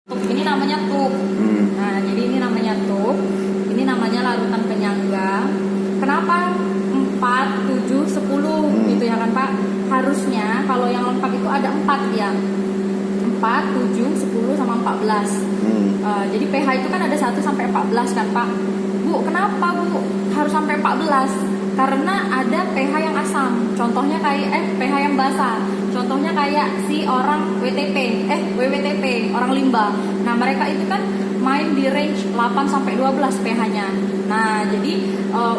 Ini namanya tub. Nah, jadi ini namanya tub. Ini namanya larutan penyangga. Kenapa 4, 7, 10 gitu ya kan Pak? Harusnya kalau yang lengkap itu ada 4 ya. 4, 7, 10 sama 14. Jadi pH itu kan ada 1 sampai 14 kan Pak? Bu, kenapa Bu harus sampai 14? Karena ada pH yang asam. Contohnya kayak pH yang basah. Contohnya kayak si orang WWTP, orang limbah. Nah, mereka itu kan main di range 8 sampai 12 pH-nya. Nah, jadi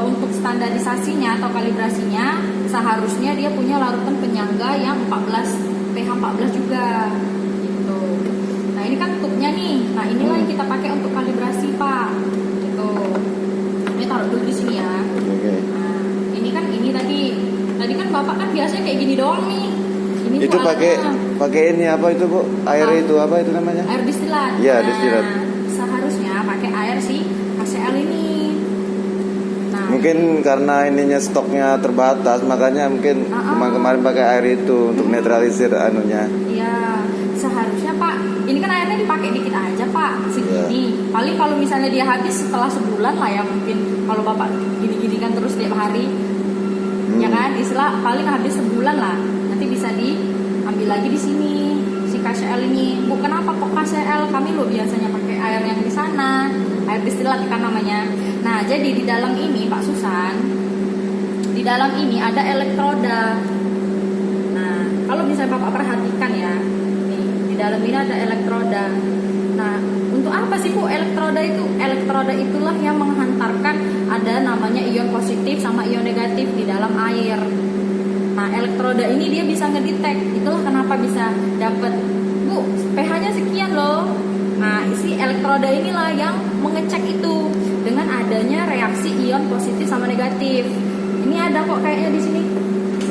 untuk standarisasinya atau kalibrasinya seharusnya dia punya larutan penyangga yang 14 pH 14 juga. Gitu. Nah, ini kan tubnya nih. Nah, inilah yang kita pakai untuk kalibrasi, Pak. Gitu. Ini taruh dulu di sini ya. Nah, ini kan tadi kan Bapak kan biasanya kayak gini doang nih. Ini itu pakai ini apa itu Bu? Air itu apa itu namanya? Air distilat. Iya, Nah, distilat. seharusnya pakai air si HCl ini. Nah, Mungkin karena ininya stoknya terbatas, makanya mungkin kemarin pakai air itu untuk netralisir anunya. iya, seharusnya Pak, ini kan airnya dipakai dikit aja Pak, segini. Paling kalau misalnya dia habis setelah sebulan lah ya, mungkin kalau Bapak gini-gini kan terus tiap hari, ya kan, istilah paling habis sebulan lah. Nanti bisa diambil lagi di sini si KCl ini. Bu, kenapa kok KCl? Kami lo biasanya pakai air yang di sana, air distilat kan namanya. Nah, jadi di dalam ini Pak Susan, di dalam ini ada elektroda. Nah, kalau misalnya Bapak perhatikan ya, nih di dalam ini ada elektroda. Nah, untuk apa sih Bu elektroda itu? Elektroda itulah yang menghantarkan ada namanya ion positif sama ion negatif di dalam air. Nah, elektroda ini dia bisa ngedetect. Itulah kenapa bisa dapat, Bu, pH-nya sekian loh. Nah, isi elektroda inilah yang mengecek itu dengan adanya reaksi ion positif sama negatif. Ini ada kok kayaknya di sini.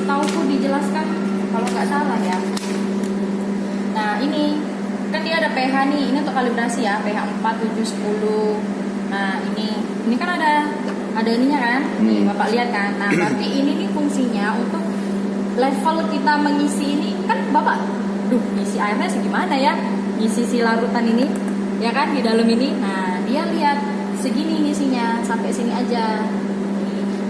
Tahu dijelaskan kalau nggak salah ya. Nah, ini kan dia ada pH nih. Ini untuk kalibrasi ya, pH 4, 7, 10. Nah, ini kan ada ininya kan? Nih, Bapak lihat kan. Nah, berarti ini nih fungsinya untuk level kita mengisi ini kan Bapak, ngisi airnya segimana ya, ngisi si larutan ini ya kan di dalam ini. Nah, dia lihat segini ngisinya sampai sini aja,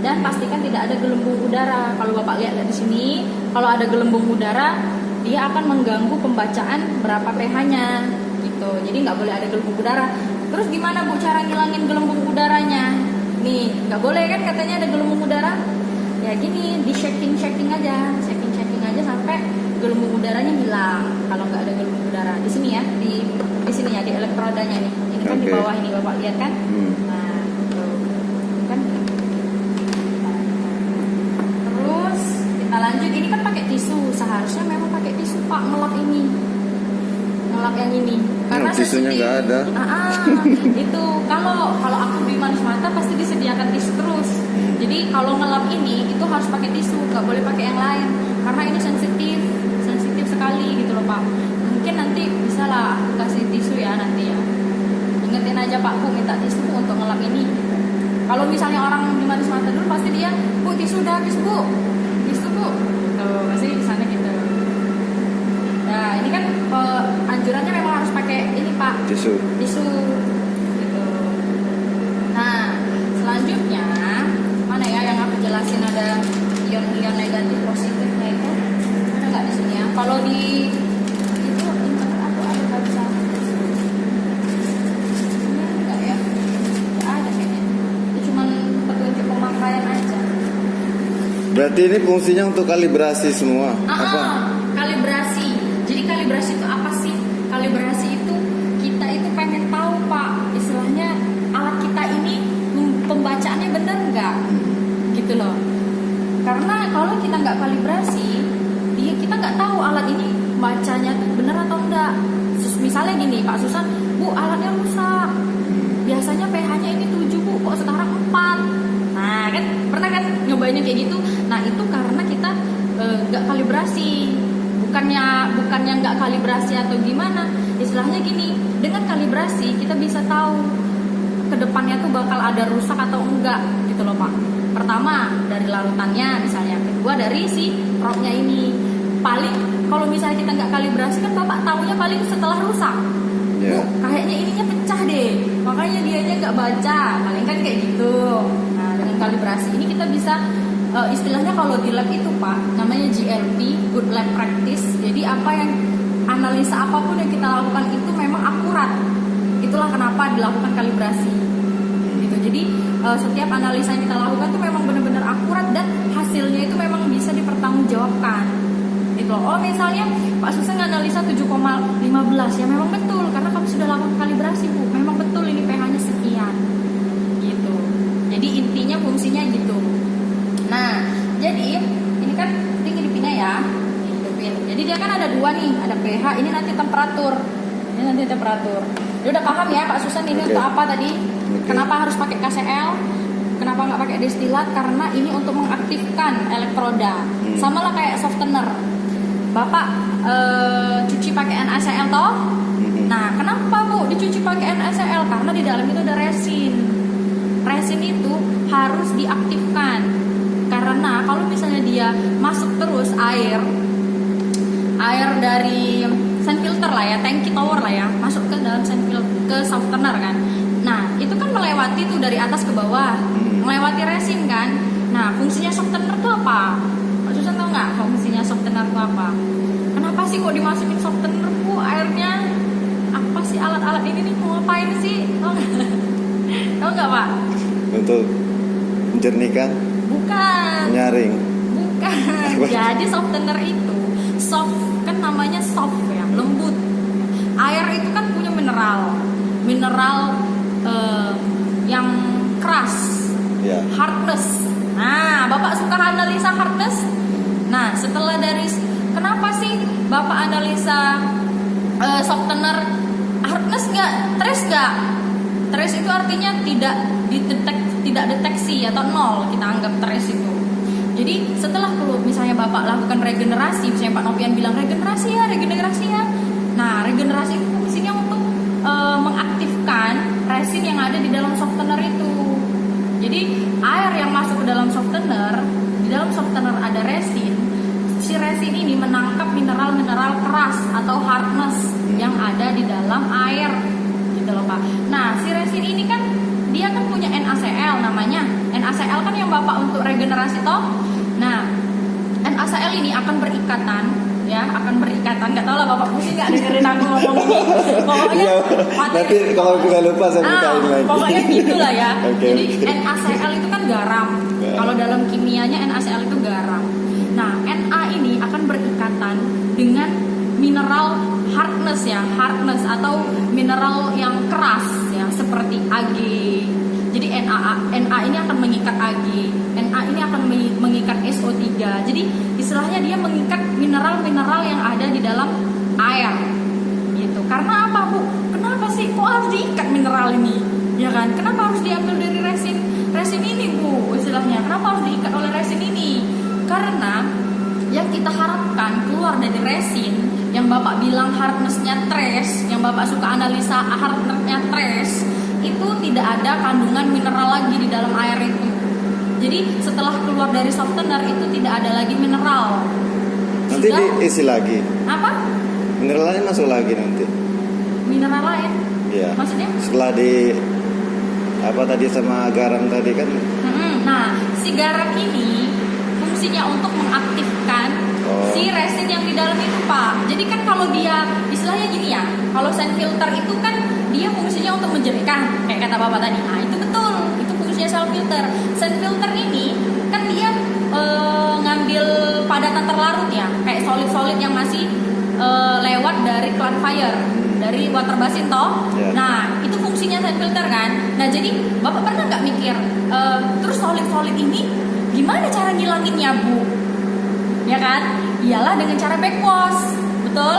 dan pastikan tidak ada gelembung udara. Kalau Bapak lihat di sini, kalau ada gelembung udara dia akan mengganggu pembacaan berapa pH-nya gitu. Jadi nggak boleh ada gelembung udara. Terus gimana Bu cara ngilangin gelembung udaranya? Nih, nggak boleh kan katanya ada gelembung udara. Ya gini, di shaking aja sampai gelembung udaranya hilang. Kalau nggak ada gelembung udara di sini ya, di sini ya, di elektrodanya nih. Ini kan di bawah ini Bapak lihat kan? Nah, tuh. Kan. Terus kita lanjut, ini kan pakai tisu. Seharusnya memang pakai tisu Pak ngelap yang ini. Karena tisunya nggak ada. Itu kalau aku di Manis Mata pasti disediakan tisu terus. Jadi kalau ngelap ini itu harus pakai tisu, nggak boleh pakai yang lain karena ini sensitif sekali gitu loh Pak. Mungkin nanti bisa lah aku kasih tisu ya nanti ya. Ingetin aja Pak, Bu minta tisu untuk ngelap ini. Kalau misalnya orang di Manis Mata dulu pasti dia, Bu tisu udah habis Bu, tisu Bu. Tuh pasti di sana gitu. Nah, ini kan anjurannya memang harus pakai ini Pak, tisu gitu. Nah, selanjutnya mana ya yang aku jelasin, ada ion-ion negatif positifnya itu ada nggak di sini ya? Kalau di itu internet aku ada nggak bisa? Ini enggak ya? Nggak ada kayaknya. Itu cuma petunjuk pemakaian aja. Berarti ini fungsinya untuk kalibrasi semua. Apa? Kalibrasi. Jadi kalibrasi itu apa sih? Kalibrasi itu kita itu pengen tahu Pak, istilahnya alat kita ini pembacaannya benar nggak, gitu loh. Karena kalau kita nggak kalibrasi, kita nggak tahu alat ini bacanya tuh benar atau enggak. Misalnya gini Pak Susan, Bu alatnya rusak, biasanya pH-nya ini 7 Bu, kok sekarang 4. Nah kan pernah kan nyobainnya kayak gitu. Nah itu karena kita nggak kalibrasi. Bukannya nggak kalibrasi atau gimana, istilahnya gini, dengan kalibrasi kita bisa tahu kedepannya tuh bakal ada rusak atau enggak gitu loh Pak. Pertama dari larutannya misalnya, kedua dari si propnya ini. Paling kalau misalnya kita nggak kalibrasi kan Bapak tahunya paling setelah rusak. Iya. Bu, kayaknya ininya pecah deh, makanya dianya nggak baca, paling kan kayak gitu. Nah, dengan kalibrasi ini kita bisa istilahnya kalau di lab itu Pak, namanya GLP, Good Lab Practice. Jadi apa yang analisa apapun yang kita lakukan itu memang akurat. Itulah kenapa dilakukan kalibrasi. Gitu. Jadi setiap analisa yang kita lakukan itu memang benar-benar akurat dan hasilnya itu memang bisa dipertanggungjawabkan. Gitu. Oh misalnya Pak Susan analisa 7,15 ya memang betul karena kamu sudah lakukan kalibrasi Bu. Memang betul ini pH-nya sekian. Gitu. Jadi intinya fungsinya gitu. Nah, jadi ini kan tinggi dipindah ya. Jadi dia kan ada dua nih, ada pH, ini nanti temperatur. Ini nanti temperatur. Dia udah paham ya Pak Susan ini untuk apa tadi? Kenapa harus pakai KCl? Kenapa nggak pakai destilat? Karena ini untuk mengaktifkan elektroda. Sama lah kayak softener. Bapak cuci pakai NaCl toh? Nah, kenapa Bu dicuci pakai NaCl? Karena di dalam itu ada resin. Resin itu harus diaktifkan. Karena kalau misalnya dia masuk terus air dari sand filter lah ya, tangki tower lah ya, masuk ke dalam sand filter, ke softener kan. Nah, itu kan melewati tuh dari atas ke bawah, melewati resin kan. Nah, fungsinya softener tuh apa? Pak Susan tahu nggak fungsinya softener tuh apa? Kenapa sih kok dimasukin softener Bu airnya? Apa sih alat-alat ini nih mau ngapain sih? Tahu nggak Pak? Untuk menjernihkan. Bukan. Nyaring. Bukan. Jadi softener itu soft kan namanya soft ya, lembut. Air itu kan punya mineral yang keras, Ya. hardness. Nah, Bapak suka analisa hardness? Nah, setelah dari kenapa sih Bapak analisa softener hardness nggak, trace nggak? Trace itu artinya tidak deteksi atau nol, kita anggap trace itu. Jadi setelah misalnya Bapak lakukan regenerasi, misalnya Pak Nopian bilang regenerasi ya. Nah, regenerasi itu fungsinya untuk mengaktifkan resin yang ada di dalam softener itu. Jadi air yang masuk ke dalam softener, di dalam softener ada resin. Si resin ini menangkap mineral-mineral keras atau hardness yang ada di dalam air, gitu loh Pak. Nah, si resin ini kan dia kan punya NaCl namanya. NaCl kan yang Bapak untuk regenerasi toh. Nah, NaCl ini akan berikatan. Nggak tahu lah Bapak pusing nggak dengerin aku ngomong ini. Pokoknya Nanti kalau kita lupa saya bukain lagi. Pokoknya gitulah ya. Okay, Jadi NaCl itu kan garam. Kalau dalam kimianya NaCl itu garam. Nah, Na ini akan berikatan dengan mineral hardness atau mineral yang keras ya, seperti Ag. Jadi Na ini akan mengikat Ag, Na ini akan mengikat SO3. Jadi istilahnya dia mengikat mineral-mineral yang ada di dalam air. Gitu. Karena apa, Bu? Kenapa sih kok harus diikat mineral ini? Ya kan? Kenapa harus diambil dari resin ini, Bu? Istilahnya, kenapa harus diikat oleh resin ini? Karena yang kita harapkan keluar dari resin yang Bapak bilang hardness-nya trace, yang Bapak suka analisa hardness-nya trace, itu tidak ada kandungan mineral lagi di dalam air itu. Jadi setelah keluar dari softener itu tidak ada lagi mineral. Nanti diisi lagi. Apa? Mineralnya masuk lagi nanti. Mineral lain? Iya. Maksudnya? Setelah di apa tadi sama garam tadi kan? Nah, si garam ini fungsinya untuk mengaktifkan si resin yang di dalam itu Pak. Jadi kan kalau dia istilahnya gini ya, kalau sand filter itu kan dia fungsinya untuk menjernihkan kayak kata Bapak tadi. Nah itu betul, itu fungsinya sand filter. Sand filter ini kan dia ngambil padatan terlarut ya, kayak solid-solid yang masih lewat dari clarifier, dari water basin toh. Yeah. Nah itu fungsinya sand filter kan. Nah jadi Bapak pernah nggak mikir terus solid-solid ini gimana cara ngilanginnya Bu? Ya kan? Iyalah dengan cara backwash, betul?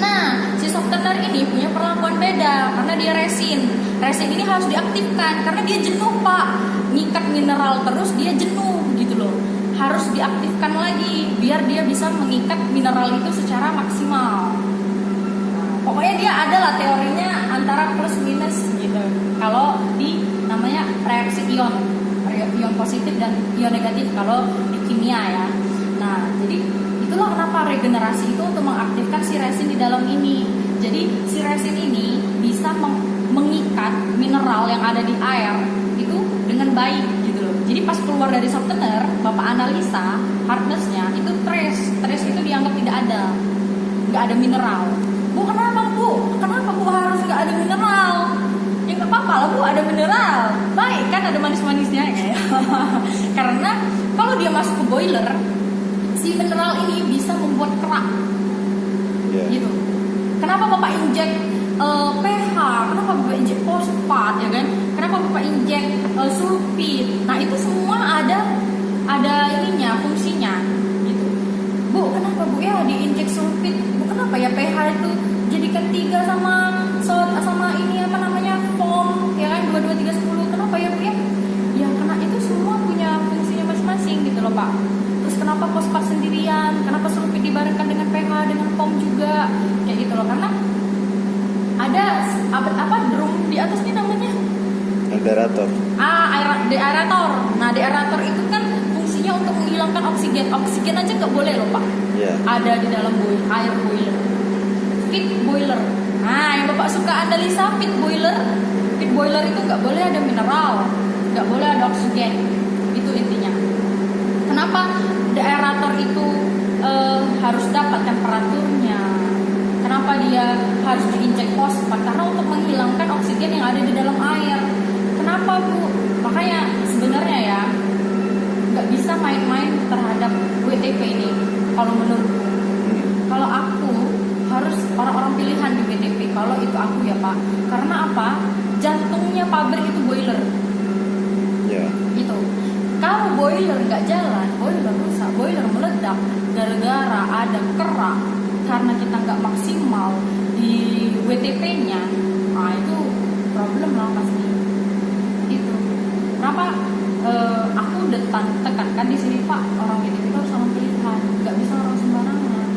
Nah, si softener ini punya perlakuan beda karena dia resin. Resin ini harus diaktifkan karena dia jenuh Pak. Ngikat mineral terus dia jenuh gitu loh. Harus diaktifkan lagi biar dia bisa mengikat mineral itu secara maksimal. Nah, pokoknya dia adalah teorinya antara plus minus gitu. Kalau di namanya reaksi ion positif dan ion negatif kalau di kimia ya. Nah, jadi itulah kenapa regenerasi itu untuk mengaktifkan si resin di dalam ini. Jadi si resin ini bisa mengikat mineral yang ada di air itu dengan baik gitu loh. Jadi pas keluar dari softener, Bapak analisa hardness-nya itu trace itu dianggap nggak ada mineral. Bu, kenapa Bu harus nggak ada mineral? Ya nggak apa-apa lah Bu, ada mineral. Baik kan, ada manis-manisnya ya. Karena kalau dia masuk ke boiler, si mineral ini bisa membuat kerak. Gitu. Kenapa Bapak injek pH? Kenapa Bapak injek fosfat ya kan? Kenapa Bapak injek sulfit? Nah, itu semua ada ininya, fungsinya gitu. Bu, kenapa Bu ya diinjek sulfit? Bu, kenapa ya pH itu jadikan 3 sama ini apa namanya? Foam ya kan 22 3 10. Kenapa ya Bu ya? Ya karena itu semua punya fungsinya masing-masing gitu loh, Pak. Terus kenapa fosfat sendirian? Kenapa sulfit dibarengkan dengan pH dengan foam juga? Kayak gitu loh, karena ada drum di atas ini namanya Aerator. Deaerator. Nah, deaerator itu kan fungsinya untuk menghilangkan oksigen. Oksigen aja nggak boleh loh, Pak. Ada di dalam air boiler. Pit boiler. Nah, yang Bapak suka analisa pit boiler. Pit boiler itu nggak boleh ada mineral, nggak boleh ada oksigen. Itu intinya. Kenapa deaerator itu harus dapat temperaturnya? Kenapa dia harus diinjek fosfat? Karena untuk menghilangkan oksigen yang ada di dalam air. Kenapa Bu? Makanya sebenarnya ya nggak bisa main-main terhadap WTP ini. Kalau menurutku, kalau aku harus orang-orang pilihan di WTP. Kalau itu aku ya Pak. Karena apa? Jantungnya pabrik itu boiler. Itu. Kalau boiler nggak jalan, boiler rusak, boiler meledak gara-gara ada kerak karena kita nggak maksimal di WTP-nya, nah itu problem lah pasti. Itu. Kenapa aku udah tekankan di sini Pak, orang WTP itu harus orang pilihan, nggak bisa orang sembarangan.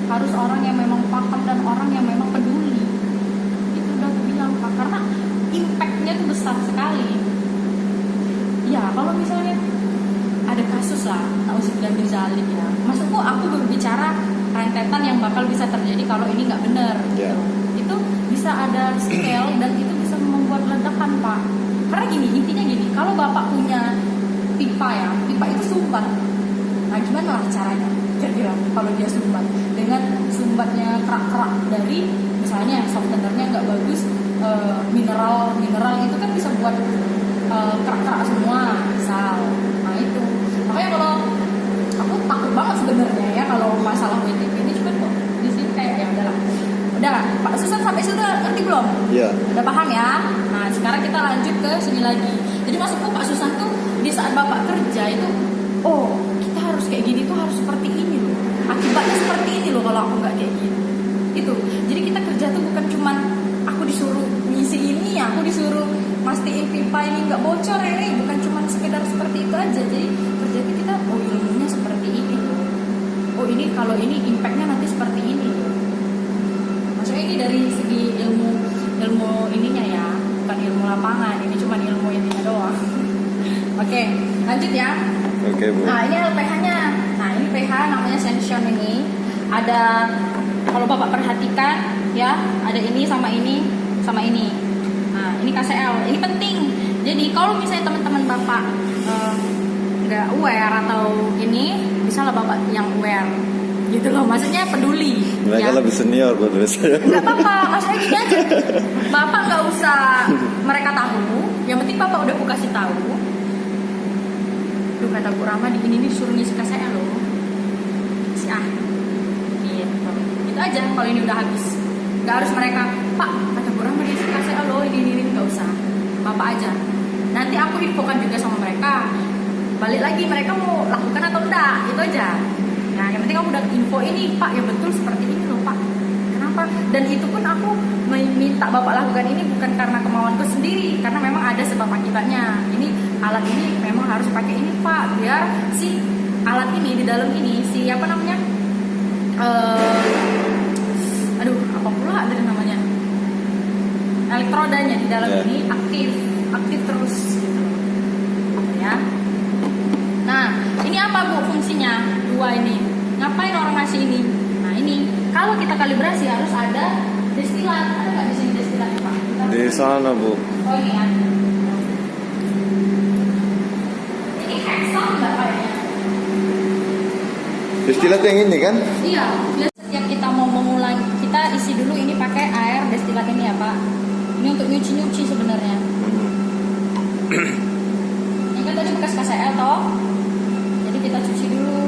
Harus orang yang memang paham dan orang yang memang peduli. Itu udah aku bilang Pak, karena impact-nya itu besar sekali. Ya, kalau misalnya ada kasus lah, nauzubillah min dzalik ya. Maksudku aku berbicara rentetan yang bakal bisa terjadi kalau ini nggak benar. Itu bisa ada scale dan itu bisa membuat ledakan Pak. Karena intinya gini, kalau Bapak punya pipa ya, pipa itu sumbat. Nah, gimana lah caranya? Kira-kira kalau dia sumbat dengan sumbatnya kerak-kerak dari misalnya softenernya nggak bagus, mineral itu kan bisa buat kerak-kerak semua, misal. Nah itu, makanya kalau aku takut banget sebenarnya ya kalau masalah WTP ini, cuma kok di sini kayak ya udahlah. Udah, Pak Susan sampai sudah ngerti belum? Iya. Udah paham ya? Nah sekarang kita lanjut ke sini lagi. Jadi maksudku Pak Susan tuh di saat Bapak kerja itu, oh kita harus kayak gini tuh harus seperti ini loh. Akibatnya seperti ini loh kalau aku nggak kayak gini. Itu. Jadi kita kerja tuh bukan cuman aku disuruh ngisi ini, aku disuruh mastiin pipa ini nggak bocor ini, bukan cuma sekedar seperti itu aja. Jadi kerja kita ilmunya seperti ini loh. Oh ini kalau ini impactnya nanti seperti ini loh. Maksudnya ini dari segi ilmu ininya ya, bukan ilmu lapangan, ini cuma ilmu ininya doang. Oke, lanjut ya. Oke, Bu. Nah ini pH-nya. Nah ini pH namanya Sensation ini. Ada, kalau Bapak perhatikan ya, ada ini sama ini sama ini. Nah ini KCl, ini penting. Jadi kalau misalnya teman-teman Bapak nggak aware atau ini, bisa lah Bapak yang aware gitu loh, maksudnya peduli. Mereka ya. lebih senior buat saya. Nggak apa-apa, maksudnya gini aja. Bapak nggak usah mereka tahu, yang penting Bapak udah aku kasih tahu. Duh kata Bu Rama di ini disuruh ngisi KCl loh. Si gitu. Itu aja kalau ini udah habis. Nggak harus mereka, Pak kata Bu Rama ngisi KCl loh, ini nggak usah. Bapak aja. Nanti aku infokan juga sama mereka. Balik lagi mereka mau lakukan atau enggak, itu aja. Nah yang penting aku udah info ini, Pak ya betul seperti ini loh Pak. Kenapa? Dan itu pun aku minta Bapak lakukan ini bukan karena kemauanku sendiri, karena memang ada sebab akibatnya. Ini alat ini memang harus pakai ini Pak, biar si alat ini di dalam ini si apa namanya? Apa pula dari namanya? Elektrodanya di dalam ini aktif terus gitu. Ya. Nah, ini apa Bu fungsinya? Dua ini. Ngapain orang ngasih ini? Nah, ini kalau kita kalibrasi harus ada destilat. Ada nggak di sini destilatnya Pak? Di sana Bu. Oh ini ada. Ini Hexal nggak kayaknya? Destilat yang ini kan? Iya. Setiap kita mau mengulang, kita isi dulu ini pakai air destilat ini ya Pak. Ini untuk nyuci sebenarnya. Ini kan tadi bekas KCL toh. Jadi kita cuci dulu.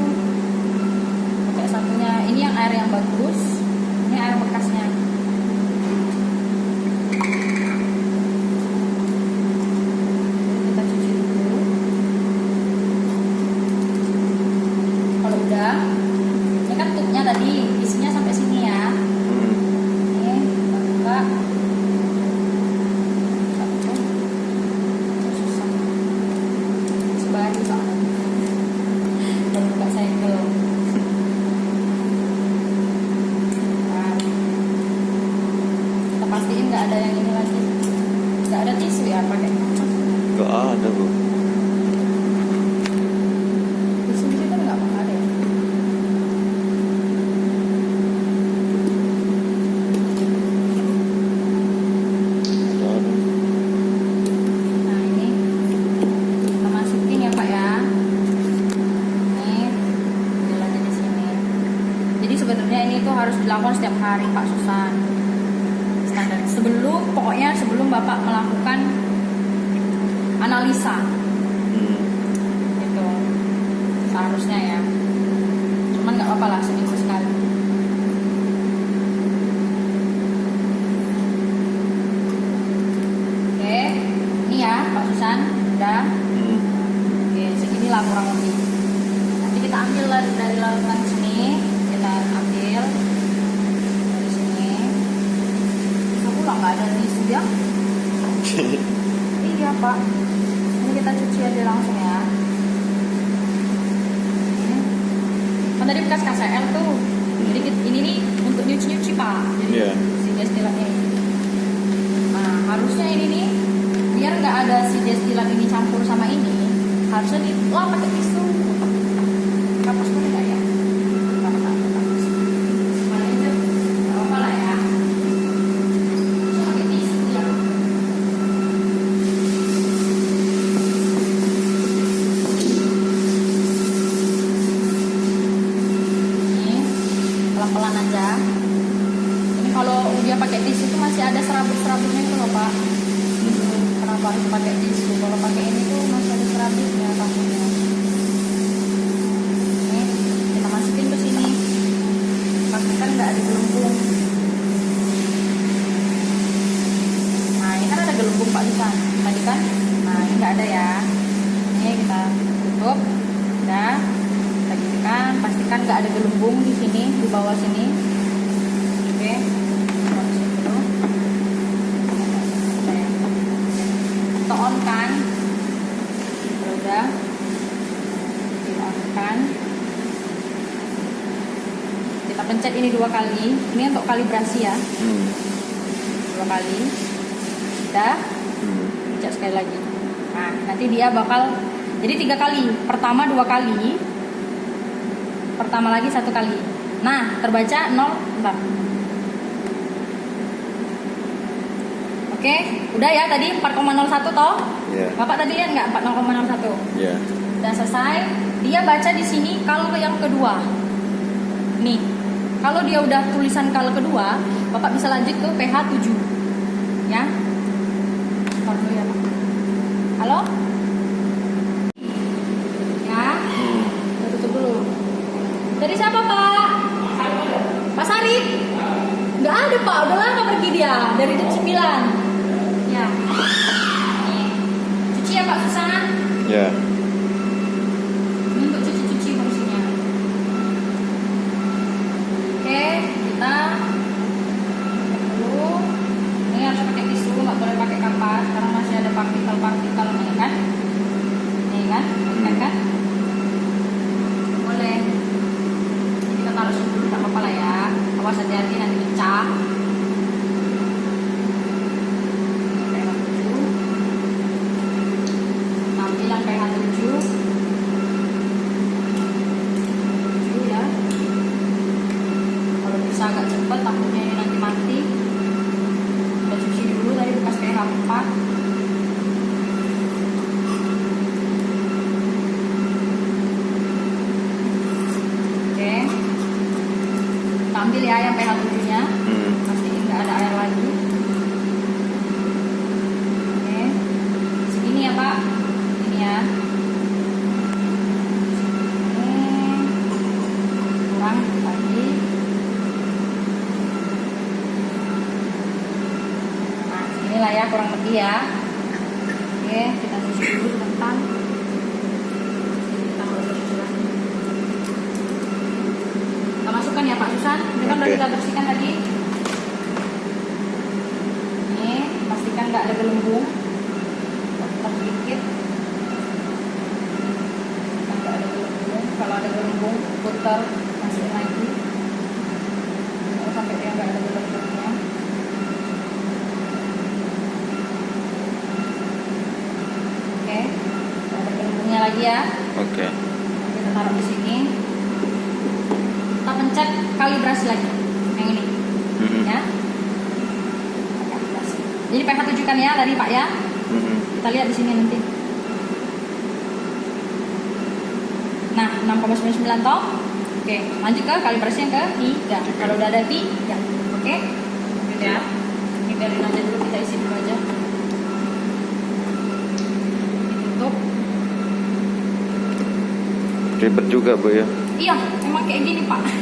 Pakai satunya. Ini yang air yang bagus. Ini air bekasnya. Kita cuci dulu. Kalau udah, ini kan tutnya tadi isinya sampai sini ya. Ini kita buka. Susah. Sebaru soalnya. Baru buka segel. Kita pastiin nggak ada yang ini lagi. Nggak ada tisu ya pakai. Gak ada Bu. Di sini kan nggak ada ya. Gak ada. Nah ini kita masukin ya Pak ya. Ini jalannya di sini. Jadi sebenarnya ini tuh harus dilakukan setiap hari Pak Susan. Standar. Sebelum Bapak melakukan analisa, gitu. Seharusnya ya. Cuman nggak apa-apa lah seminggu sekali. Oke, ini ya Pak Susan, udah. Oke, seginilah kurang lebih. Nanti kita ambil dari larutan sini, kita ambil dari sini. Aku lah nggak ada tisu ya. Iya Pak. Ini kita cuci aja langsung ya. Ini. Kan tadi bekas KCL tuh. Jadi ini nih untuk nyuci Pak. Jadi Iya. si destilatnya ini. Nah harusnya ini nih biar nggak ada si destilat ini campur sama ini, harusnya dilap pakai tisu. Kapas dulu nggak ya? Kapas. Mana itu? Nggak apa lah ya. Bisa pakai tisu ya. Ini pelan-pelan aja. Ini kalau dia pakai tisu itu masih ada serabut-serabutnya itu loh Pak. Kenapa harus pakai tisu? Kalau pakai ini tuh masih ada serabutnya takutnya. Ini kita masukin ke sini. Pastikan nggak ada gelembung. Nah ini kan ada gelembung Pak Susan. Tadi kan? Nah ini nggak ada ya. Ini kita tutup. Udah. Kita ginikan. Pastikan nggak ada gelembung di sini, di bawah sini. Oke. Masukin dulu. Kita on kan, udah kita on kan, kita pencet ini 2 kali. Ini untuk kalibrasi ya, 2 kali. Udah, pencet sekali lagi. Nah nanti dia bakal jadi 3 kali. Pertama 2 kali, pertama lagi 1 kali. Nah terbaca 0. Bentar. Oke, udah ya tadi 4,01 toh? Iya. Bapak tadi lihat nggak 4,01? Iya. Udah selesai. Dia baca di sini kalau yang kedua. Nih, kalau dia udah tulisan kalau kedua, Bapak bisa lanjut ke pH 7. Ya. Taruh dulu ya, Pak. Halo? Ya. Kita tutup dulu. Dari siapa, Pak? Pak Sarip? Nggak ada, Pak. Udah lama pergi dia. Dari jam 9. Ya. Nih. Cuci ya Pak Susan. Ya. Ini untuk cuci-cuci fungsinya. Oke, kita dulu. Ini harus pakai tisu, nggak boleh pakai kapas karena masih ada partikel-partikel ini kan. Ini kan, kan? Boleh. Ini kita taruh sini dulu, nggak apa-apa lah ya. Awas hati-hati nanti pecah. Tampilan pH 7 ya. Kalau bisa agak cepat, takutnya ini nanti mati. Oke. Kita ambil ya yang pH 7-nya. Pastiin nggak ada air lagi. Oke. Segini ya Pak. Ini ya. Kurang lagi. Nah, inilah ya kurang lebih ya. Oke, kita cuci dulu sebentar. Kita bersih lagi. Kita masukkan ya Pak Susan. Ini kan udah kita bersihkan tadi. Ini pastikan nggak ada gelembung. Putar sedikit. Nggak ada gelembung. Kalau ada gelembung, putar. Masukin lagi sampai dia nggak ada gelembungnya. Oke, ada gelembungnya lagi ya. Oke. Kita taruh di sini. Kita pencet kalibrasi lagi yang ini ya. Kalibrasi. Jadi pH 7 kan ya tadi Pak ya. Kita lihat di sini nanti. Nah 6,99 toh. Oke, lanjut ke kalibrasi yang ke-3. Kalau udah ada 3, oke? Gitu ya. Ini biarin aja dulu, kita isi dulu aja. Ditutup. Ribet juga Bu ya. Iya, emang kayak gini Pak.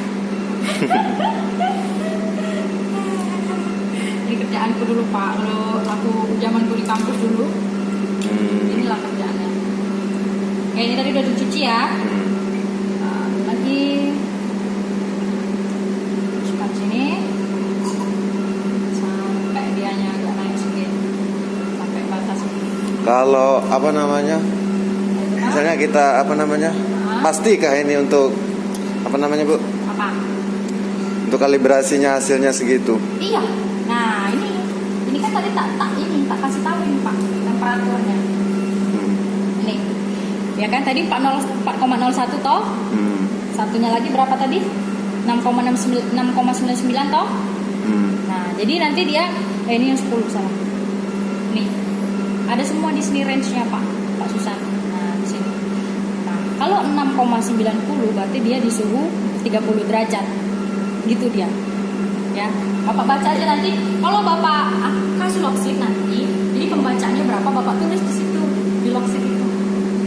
Ini kerjaanku dulu Pak. Kalau aku zamanku di kampus dulu, inilah kerjaannya. Oke, ini tadi udah dicuci ya. Lagi masukkan sini sampai dianya agak naik sedikit sampai batas ini. Kalau apa namanya? Misalnya kita apa namanya? Pastikah ini untuk apa namanya Bu? Apa? Untuk kalibrasinya hasilnya segitu. Iya. Nah ini kan tadi tak kasih tahu ini Pak temperaturnya. Ini ya kan tadi 4,01 toh. Satunya lagi berapa tadi? 6,99 toh? Nah, jadi nanti dia ini yang 10 salah. Nih. Ada semua di sini range-nya, Pak Susan. Nah, di sini. Nah, kalau 6,90 berarti dia di suhu 30 derajat. Gitu dia. Ya. Bapak baca aja nanti. Kalau Bapak kasih logsit nanti, jadi pembacanya berapa Bapak tulis di situ di logsit itu.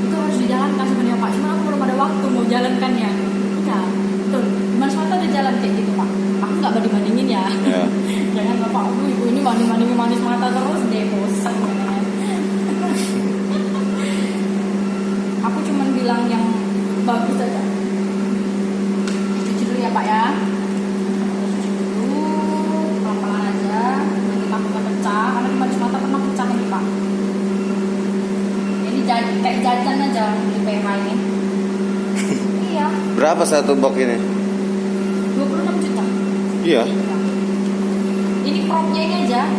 Itu harus dijalankan sebenarnya Pak. Cuma aku belum ada waktu mau jalankannya. Ya, betul. Mas Mata udah jalan kayak gitu Pak. Aku nggak banding-bandingin ya. Jangan Bapak, ibu ini banding-bandingin manis mata terus deh, bosan. Aku cuma bilang yang bagus aja. Cuci dulu ya Pak ya. Cuci dulu, pelan-pelan aja. Nanti takutnya pecah. Karena di manis mata pernah pecah nih Pak. Ini kayak jajan aja di PH ini. Iya. Berapa satu box ini? 26 juta. Iya. Ini propnya ini aja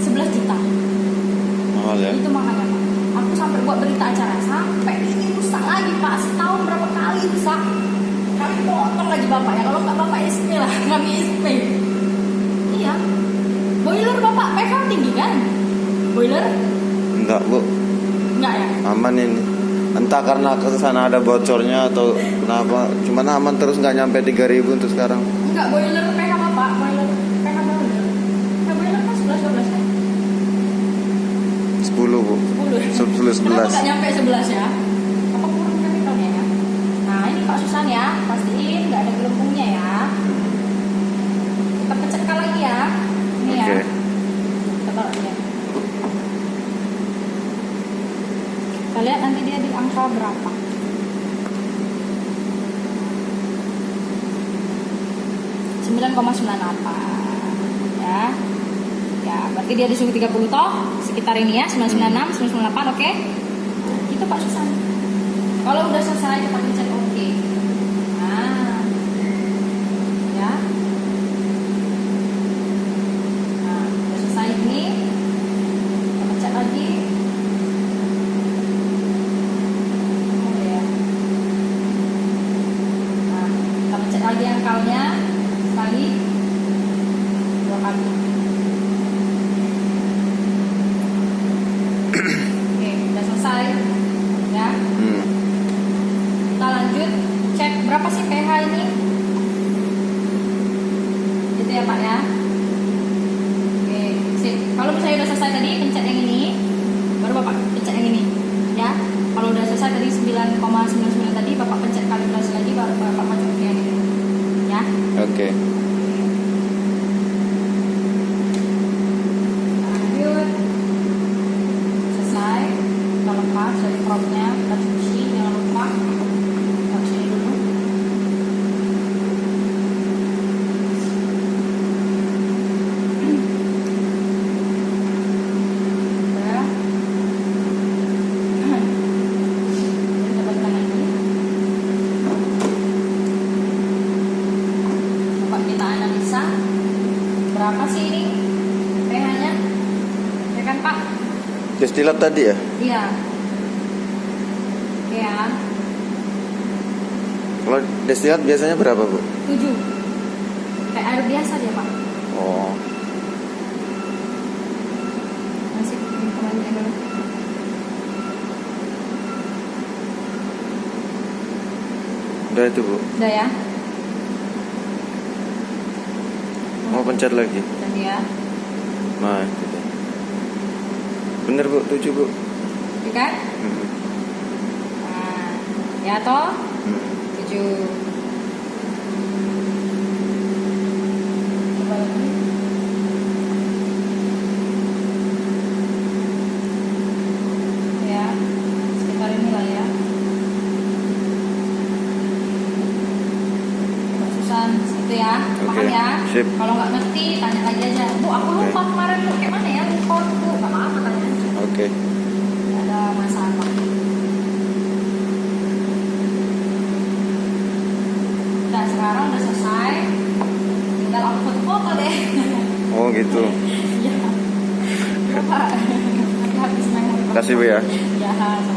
11 juta. Mahal ya. Itu makanya Pak. Aku sampai buat berita acara sampai ini rusak lagi Pak. Setahun berapa kali rusak. Kami potong lagi Bapak ya. Kalau nggak Bapak SP lah, kami SP. Iya. Boiler Bapak PK tinggi kan? Boiler? Enggak Bu. Enggak ya? Aman ini. Entah karena ke sana ada bocornya atau kenapa. Cuman aman terus nggak nyampe 3.000 untuk sekarang. Enggak, boiler PK Bapak, boiler PK boiler. Nah, boiler kan 11-12 kan? 10 Bu. 10 11. Kenapa nggak nyampe 11 ya? Apa kurang capitalnya ya? Nah ini Pak Susan ya, pastiin nggak ada gelembungnya ya. Kita pecahkan lagi ya. Ini ya. Kita taruh ini. Kita lihat nanti dia di angka berapa. ya. Ya, berarti dia di suhu 30 toh, sekitar ini ya, 996, 998, oke? Itu Pak Susan. Kalau udah selesai kita pencet oke. Nah. Ya. Nah, udah selesai ini. Kita pencet lagi. Oh ya. Nah, kita pencet lagi angkalnya sekali, 2 kali. konfirmasi lagi baru bapak masukin ya. Oke. Lanjut, selesai, kita lepas dari propnya, kita cuci, jangan lupa kita sini dulu. Udah. Kita balikan lagi. Coba kita analisa berapa sih ini pH-nya, ya kan Pak? Destilat tadi ya? Iya. Ya, Kalau destilat biasanya berapa, Bu? 7. Kayak air biasa dia Pak. Oh, Masih kembali dulu. udah itu, Bu. Udah ya. Mau pencet lagi. Udah ya. Nah, itu deh. Bener, Bu, 7, Bu. Iya kan? Hmm. Nah, ya toh. Hmm. 7. Coba lagi. Ya, sekitar inilah ya. Mbak Susan, segitu ya. Oke, Paham ya? sip. Kalau nggak ngerti, tanya lagi aja. Bu, aku Oke. lupa kemarin Bu, kayak mana ya? Lupa Bu, nggak apa-apa tanya aja. Oke. Nggak ada masalah. Nah, sekarang udah selesai. Tinggal aku foto-foto deh. Oh, gitu. Iya. Coba. Nanti habis main. Kasih, Bu ya. Ya, sama.